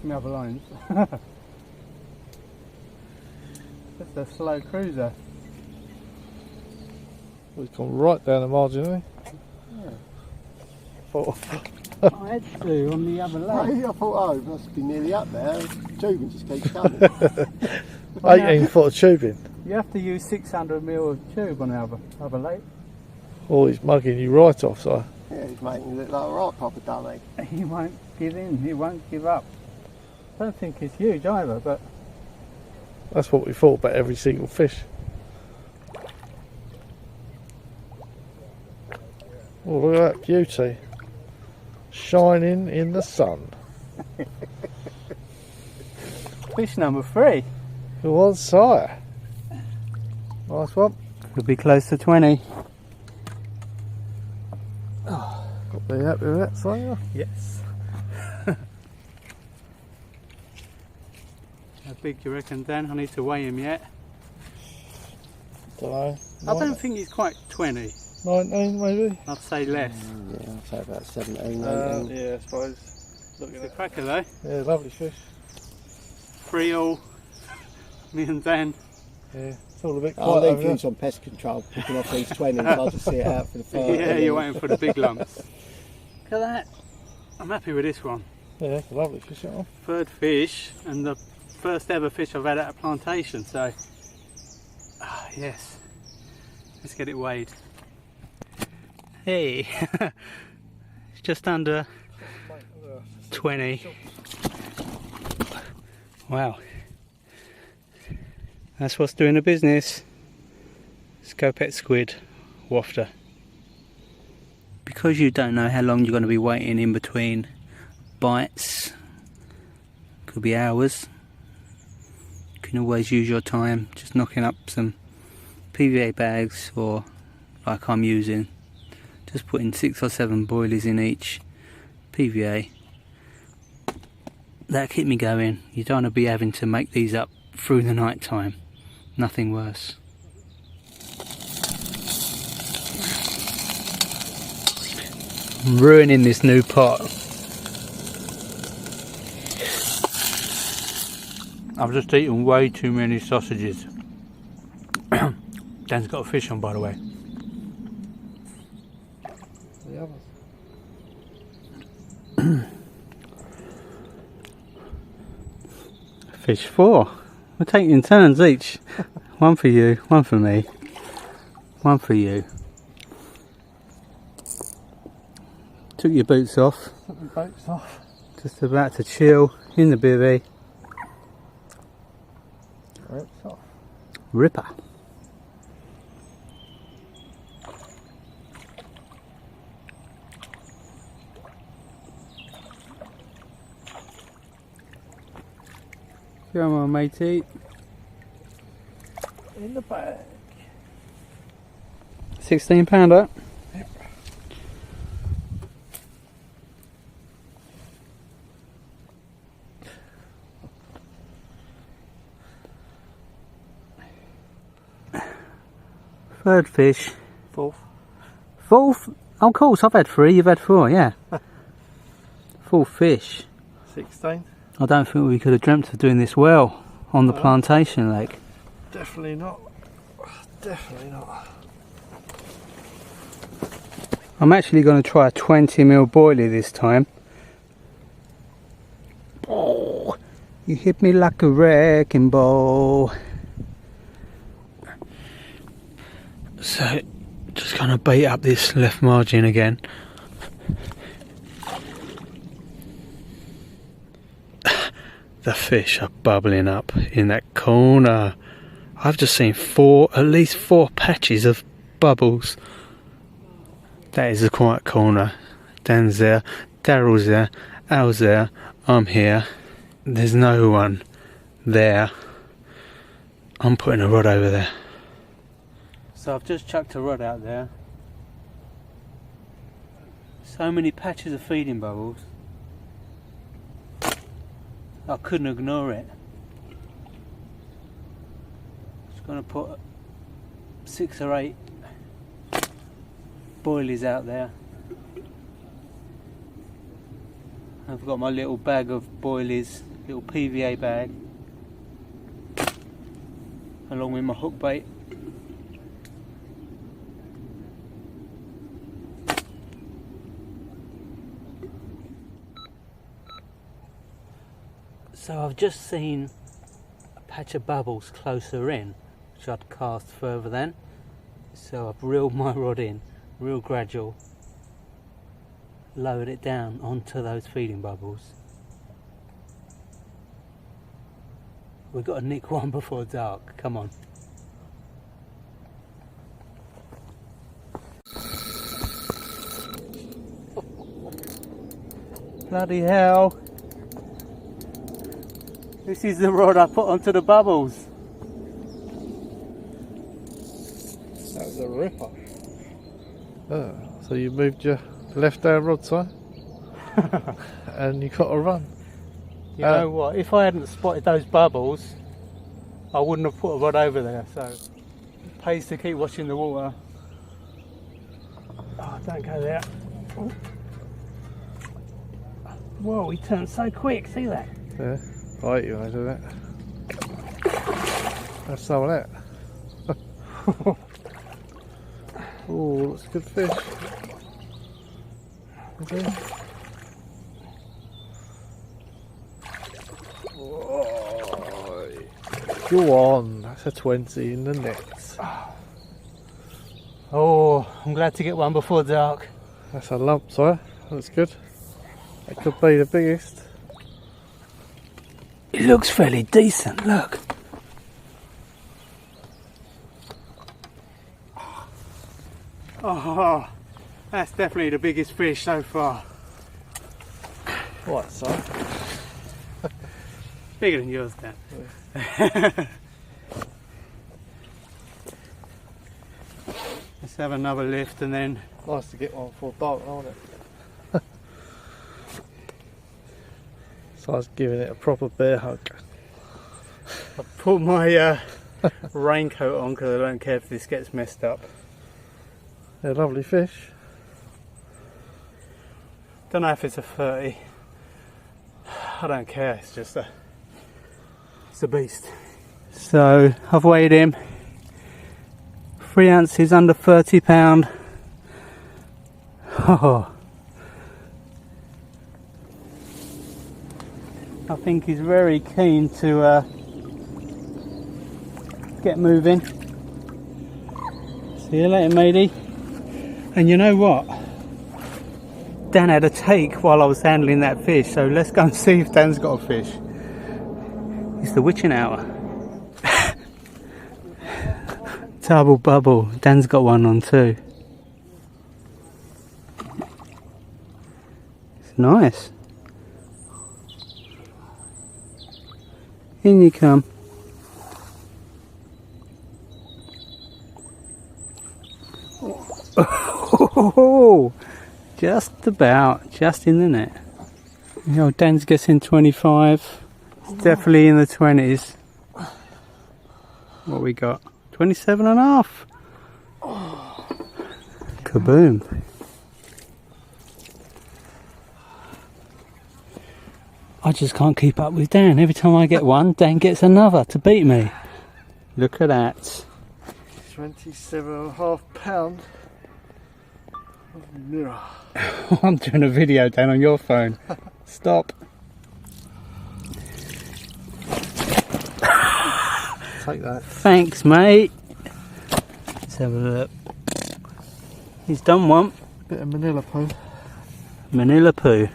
some other lines. Just a slow cruiser. We've gone right down the margin, haven't Yeah. we? I had to on the other leg. I thought, oh, it must be nearly up there. Tubing just keeps coming. 18 foot of tubing. You have to use 600mm of tube on the other leg. Oh, he's mugging you right off, so. Yeah, he's making it look like a right proper dummy. He won't give in, he won't give up. I don't think he's huge either, but That's what we thought about every single fish. Oh, look at that beauty. Shining in the sun. fish number 3. Who was sire? Nice one. Could be close to 20. Got to be happy with that, sire. Yes. How big do you reckon, Dan? I need to weigh him yet. Don't know. I don't think he's quite 20. 19 maybe? I'd say less. Yeah, I'd say about 17, 18. Yeah, I suppose. Look It's at a it. cracker though. Yeah, lovely fish. 3 all. Me and Dan. Yeah, it's all a bit I'll quiet leave over there. you on pest control, picking off these 20s. I'll just see it out for the first. Yeah, you're waiting for the big lumps. Look at that. I'm happy with this one. Yeah, it's a lovely fish, that one. 3rd fish and the first ever fish I've had at a plantation, so yes, let's get it weighed. Hey, it's just under 20. Wow, that's what's doing the business. Scopex Squid wafter. Because you don't know how long you're going to be waiting in between bites, could be hours, you can always use your time just knocking up some PVA bags, or like I'm using, just putting 6 or 7 boilies in each PVA. That'll keep me going. You don't want to be having to make these up through the night time. Nothing worse. I'm ruining this new pot. I've just eaten way too many sausages. Dan's got a fish on, by the way. The others. Fish 4. We're taking turns each. One for you, one for me, one for you. Took your boots off. Took the boats off. Just about to chill in the bivvy. Rips off. Ripper. Come on, matey. In the bag. 16-pounder. Yep. Third fish. 4th. 4th? Oh, of course, I've had 3, you've had 4, yeah. 4th fish. 16. I don't think we could have dreamt of doing this well on the plantation lake. Definitely not. Definitely not. I'm actually going to try a 20mm boilie this time. Oh, you hit me like a wrecking ball. So, just going to bait up this left margin again. The fish are bubbling up in that corner. I've just seen at least four patches of bubbles. That is a quiet corner. Dan's there, Daryl's there, Al's there, I'm here. There's no one there. I'm putting a rod over there. So I've just chucked a rod out there. So many patches of feeding bubbles. I couldn't ignore it. Just gonna put 6 or 8 boilies out there. I've got my little bag of boilies little PVA bag along with my hook bait. So I've just seen a patch of bubbles closer in, which I'd cast further then. So I've reeled my rod in, real gradual, lowered it down onto those feeding bubbles. We've got to nick one before dark, come on. Bloody hell. This is the rod I put onto the bubbles. That was a ripper. Oh, so you moved your left hand rod side and you got to run. You know what, if I hadn't spotted those bubbles, I wouldn't have put a rod over there, so it pays to keep watching the water. Oh, don't go there. Oh. Whoa, he turned so quick, see that? Yeah, right, you want to do that. Have some of that. Oh, that's a good fish. Okay. Oh, go on, that's a 20 in the net. Oh, I'm glad to get one before dark. That's a lump, sir. That's good. That could be the biggest. It looks fairly decent, look. Oh, that's definitely the biggest fish so far. What, sir? Bigger than yours, Dan. Yeah. Let's have another lift and then... Nice to get one before dark, isn't it? So I was giving it a proper bear hug. I put my raincoat on because I don't care if this gets messed up. They're lovely fish. Don't know if it's a 30. I don't care, it's just it's a beast. So I've weighed him. 3 ounces, under 30 pound. Oh. I think he's very keen to get moving. See you later, matey. And you know what? Dan had a take while I was handling that fish, so let's go and see if Dan's got a fish. It's the witching hour. Double bubble. Dan's got one on too. It's nice. In you come. Oh, just about, just in the net. You know, Dan's guessing 25. It's definitely in the 20s. What we got? 27 and a half. Kaboom. I just can't keep up with Dan. Every time I get one, Dan gets another to beat me. Look at that. 27.5 pounds. Mirror. I'm doing a video, Dan, on your phone. Stop. Take that. Thanks, mate. Let's have a look. He's done one. Bit of Manilla poo. Manilla poo.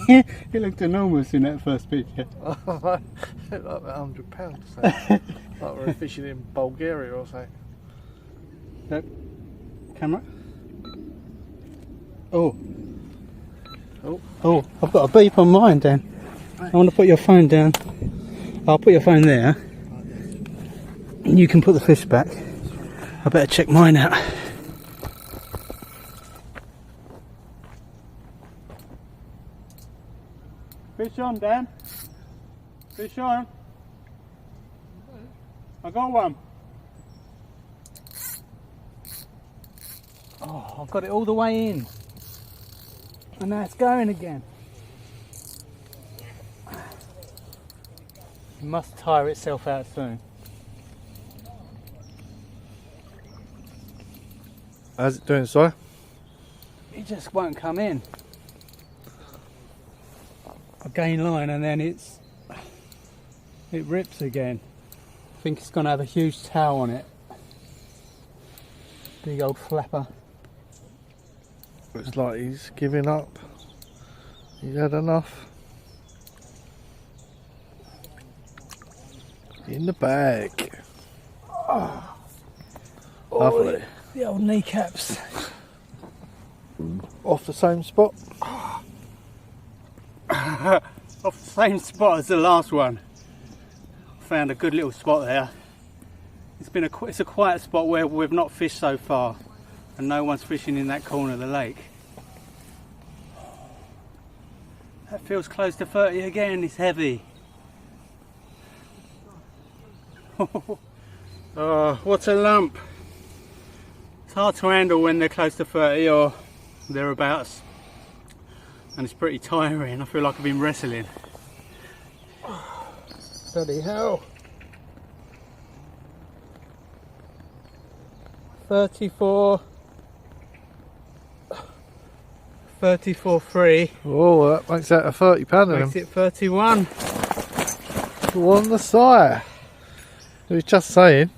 It looked enormous in that first picture. Looked like £100. So. Like we're fishing in Bulgaria or something. Look. Camera. Oh. Oh, I've got a beep on mine, Dan. I want to put your phone down. I'll put your phone there. You can put the fish back. I better check mine out. Fish on, Dan. Fish on. I got one. Oh, I've got it all the way in. And now it's going again. It must tire itself out soon. How's it doing, Si? It just won't come in. I gain line and then it rips again. I think it's going to have a huge tail on it. Big old flapper. Looks like he's giving up. He's had enough. In the bag. Oh, Lovely. The old kneecaps. Off the same spot. Off the same spot as the last one. Found a good little spot there. It's a quiet spot where we've not fished so far, and no one's fishing in that corner of the lake. That feels close to 30 again. It's heavy. Oh, what a lump! It's hard to handle when they're close to 30 or thereabouts, and it's pretty tiring. I feel like I've been wrestling. Bloody hell! 34 3. Oh, that makes that a 30 pounder. Makes it 31. On the side. He was just saying,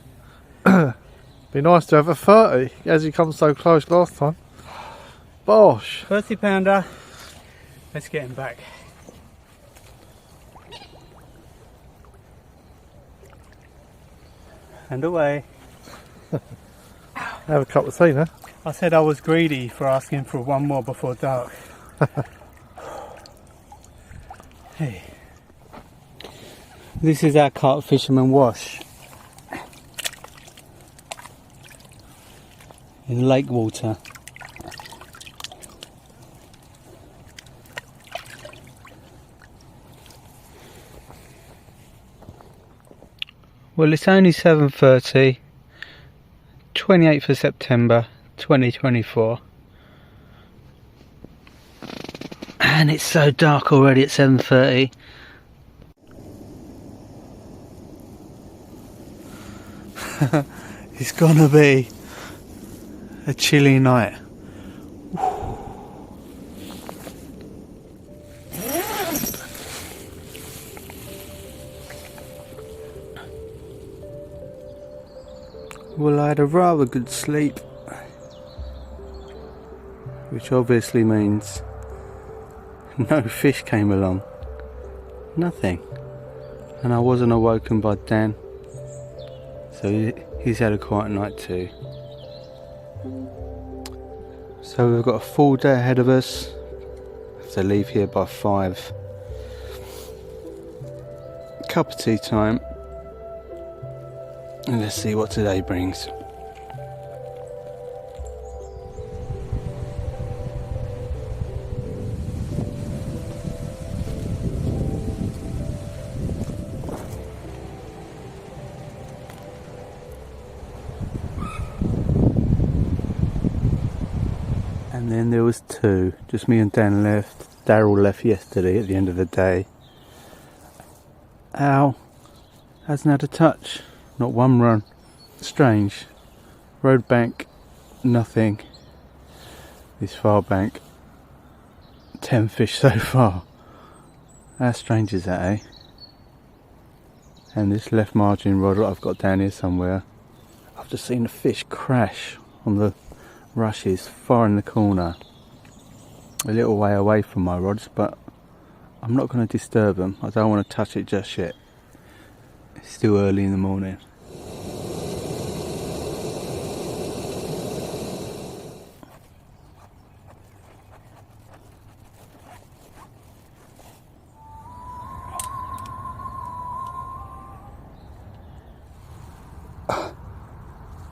be nice to have a 30 as he come so close last time. Bosh. 30 pounder. Let's get him back. And away. Have a cup of tea now. I said I was greedy for asking for one more before dark. Hey. This is our Carp fisherman wash. In lake water. Well, it's only 7:30, 28th of September 2024, and it's so dark already at 7:30. It's gonna be a chilly night. Well, I had a rather good sleep, which obviously means no fish came along, nothing, and I wasn't awoken by Dan, so he's had a quiet night too. So we've got a full day ahead of us. Have to leave here by 5. Cup of tea time. And let's see what today brings. And then there was 2, just me and Dan left. Daryl left yesterday at the end of the day. Al hasn't had a touch. Not one run. Strange. Road bank, nothing. This far bank, 10 fish so far. How strange is that, eh? And this left margin rod that I've got down here somewhere, I've just seen a fish crash on the rushes far in the corner. A little way away from my rods, but I'm not going to disturb them. I don't want to touch it just yet. It's still early in the morning.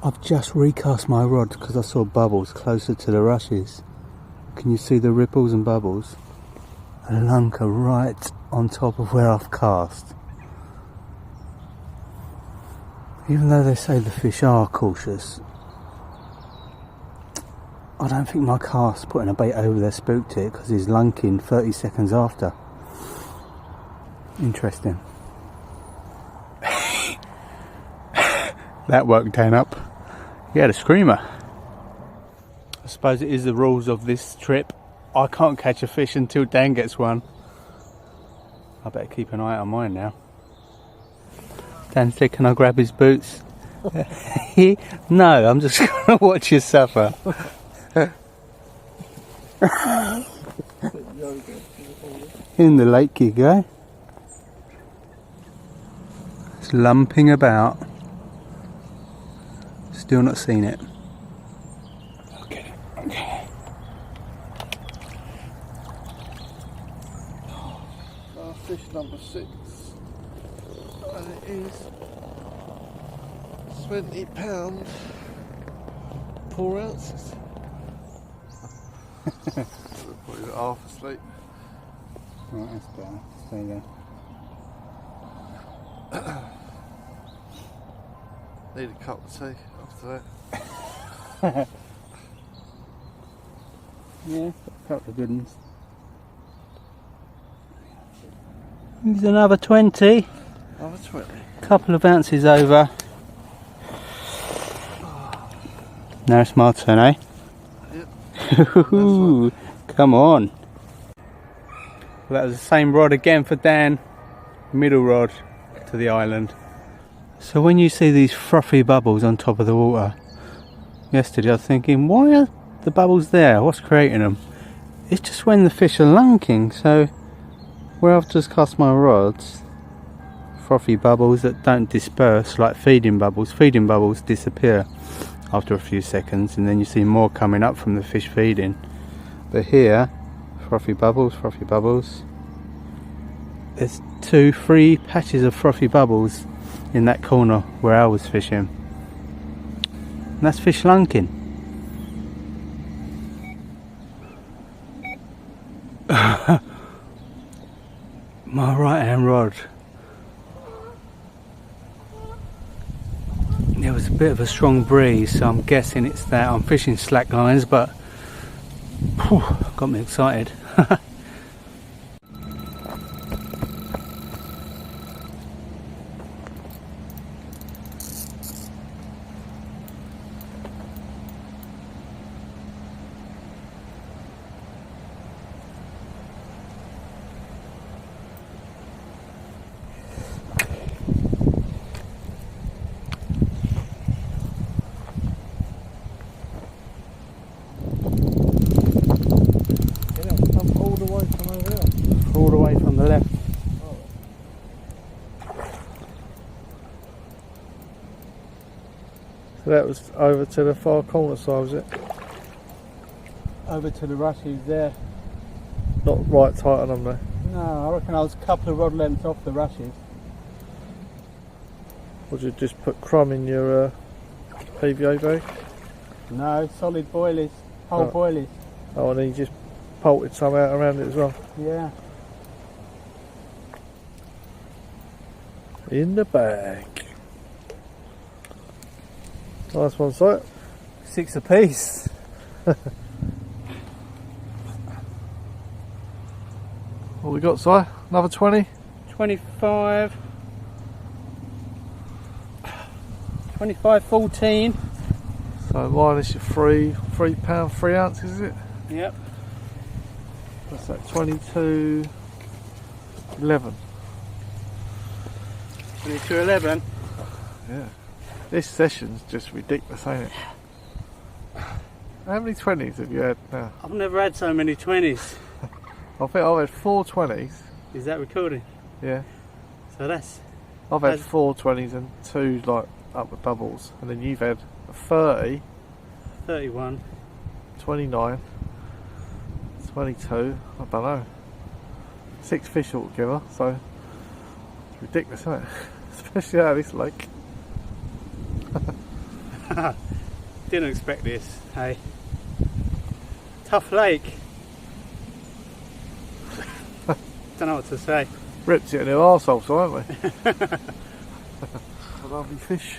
I've just recast my rod because I saw bubbles closer to the rushes. Can you see the ripples and bubbles? A lunker right on top of where I've cast. Even though they say the fish are cautious, I don't think my cast putting a bait over there spooked it, because he's lunking 30 seconds after. Interesting. That worked Dan up. He had a screamer. I suppose it is the rules of this trip. I can't catch a fish until Dan gets one. I better keep an eye on mine now. Dan said, can I grab his boots? No, I'm just going to watch you suffer. In the lake you go. It's lumping about. Still not seen it. Okay, okay. Fish number 6, and it is £20, 4 ounces. Probably got half asleep. Right, that's better. Stay there. Need a cup of tea after that. Yeah, a couple of good ones. There's another 20. Another 20. Couple of ounces over. Now it's my turn, eh? Yep. Come on. Well, that was the same rod again for Dan. Middle rod to the island. So when you see these frothy bubbles on top of the water, yesterday I was thinking, why are the bubbles there? What's creating them? It's just when the fish are lunking. So where I've just cast my rods, frothy bubbles that don't disperse like feeding bubbles. Feeding bubbles disappear after a few seconds, and then you see more coming up from the fish feeding. But here, frothy bubbles, frothy bubbles. There's 2-3 patches of frothy bubbles in that corner where I was fishing. And that's fish lunking. My right hand rod. There was a bit of a strong breeze, so I'm guessing it's that. I'm fishing slack lines, but whew, got me excited. All the way from the left. So that was over to the far corner side, was it? Over to the rushes there. Not right tight on them there. No, I reckon I was a couple of rod lengths off the rushes. Or did you just put crumb in your PVA bag? No, solid boilies, whole boilies. Oh, and then you just bolted some out around it as well. Yeah. In the bag. Nice one, sight. 6 apiece. What we got, Si? Another 20? 25. 25, 14. So minus your £3, 3 ounces, is it? Yep. What's that? 22, 11. 22, 11. Yeah. This session's just ridiculous, ain't it? How many 20s have you had now? I've never had so many 20s. I think I've had 4 20s. Is that recording? Yeah. So that's... I've had 4 20s and 2 like up with bubbles. And then you've had a 30, 31. 29, 22, I don't know. 6 fish altogether, so it's ridiculous, isn't it? Especially out of this lake. Didn't expect this, hey. Tough lake. Don't know what to say. Ripped it in their arseholes, so haven't we? A lovely fish.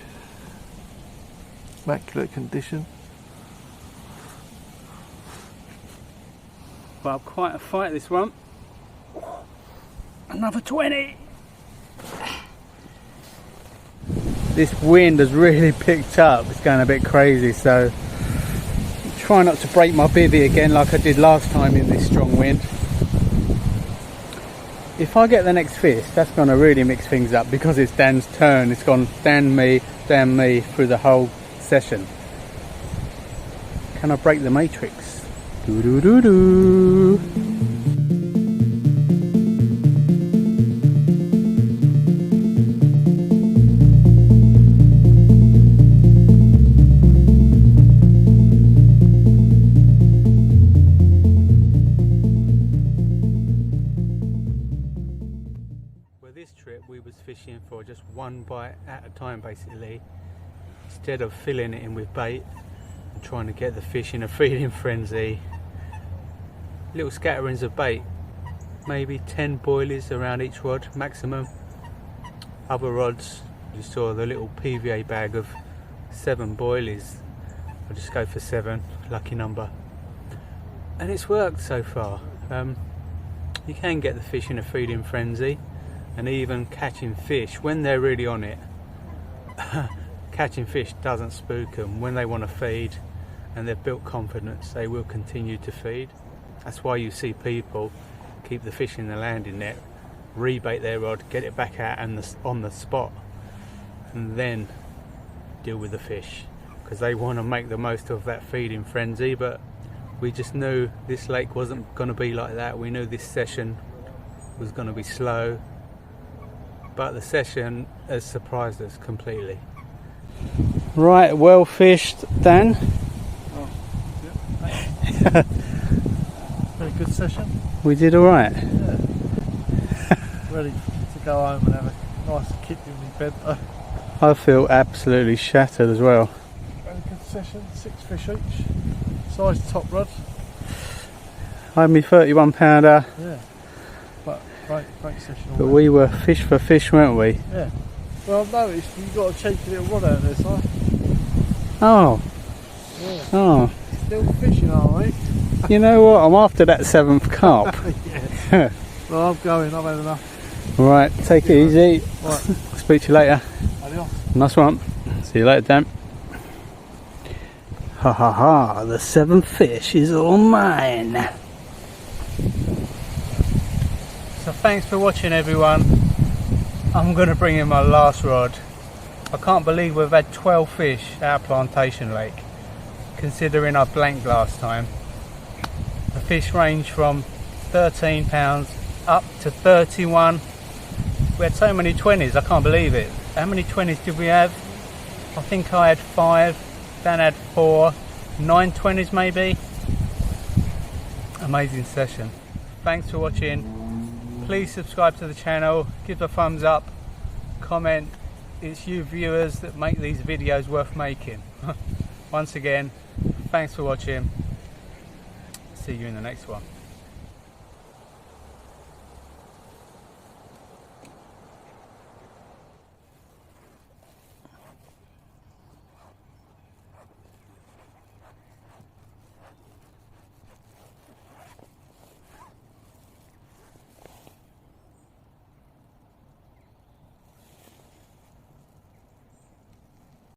Immaculate condition. put up quite a fight this one. Another 20. This wind has really picked up. It's going a bit crazy, so try not to break my bivvy again like I did last time in this strong wind. If I get the next fish, that's going to really mix things up because it's Dan's turn. It's gone Dan me through the whole session. Can I break the matrix? Doo doo doo doo. This trip we was fishing for just one bite at a time basically, instead of filling it in with bait and trying to get the fish in a feeding frenzy. Little scatterings of bait, maybe 10 boilies around each rod maximum. Other rods you saw the little PVA bag of 7 boilies. I'll just go for 7, lucky number, and it's worked so far. You can get the fish in a feeding frenzy. And even catching fish, when they're really on it, catching fish doesn't spook them. When they want to feed and they've built confidence, they will continue to feed. That's why you see people keep the fish in the landing net, rebait their rod, get it back out and on the spot, and then deal with the fish, because they want to make the most of that feeding frenzy. But we just knew this lake wasn't going to be like that. We knew this session was going to be slow. But the session has surprised us completely. Right, well fished, Dan. Oh, yeah. Very good session. We did all right. Yeah. Ready to go home and have a nice kip in my bed though. I feel absolutely shattered as well. Very good session, 6 fish each. Size top rod. I had me 31 pounder. Yeah. But great session. But we were fish for fish, weren't we? Yeah. Well, I've noticed you've got a cheeky little rod out there, Si. Oh. Yeah. Oh. Still fishing, aren't we? You know what? I'm after that 7th carp. Yeah. Well, I'm going. I've had enough. Right, take it easy. Right. Speak to you later. Adios. Nice one. See you later, Dan. Ha ha ha, the 7th fish is all mine. So thanks for watching, everyone. I'm going to bring in my last rod. I can't believe we've had 12 fish out of Plantation Lake, considering I blanked last time. The fish range from 13 pounds up to 31. We had so many 20s, I can't believe it. How many 20s did we have? I think I had 5, Dan had 4, 9 20s maybe. Amazing session. Thanks for watching. Please subscribe to the channel, give a thumbs up, comment. It's you viewers that make these videos worth making. Once again, thanks for watching. See you in the next one.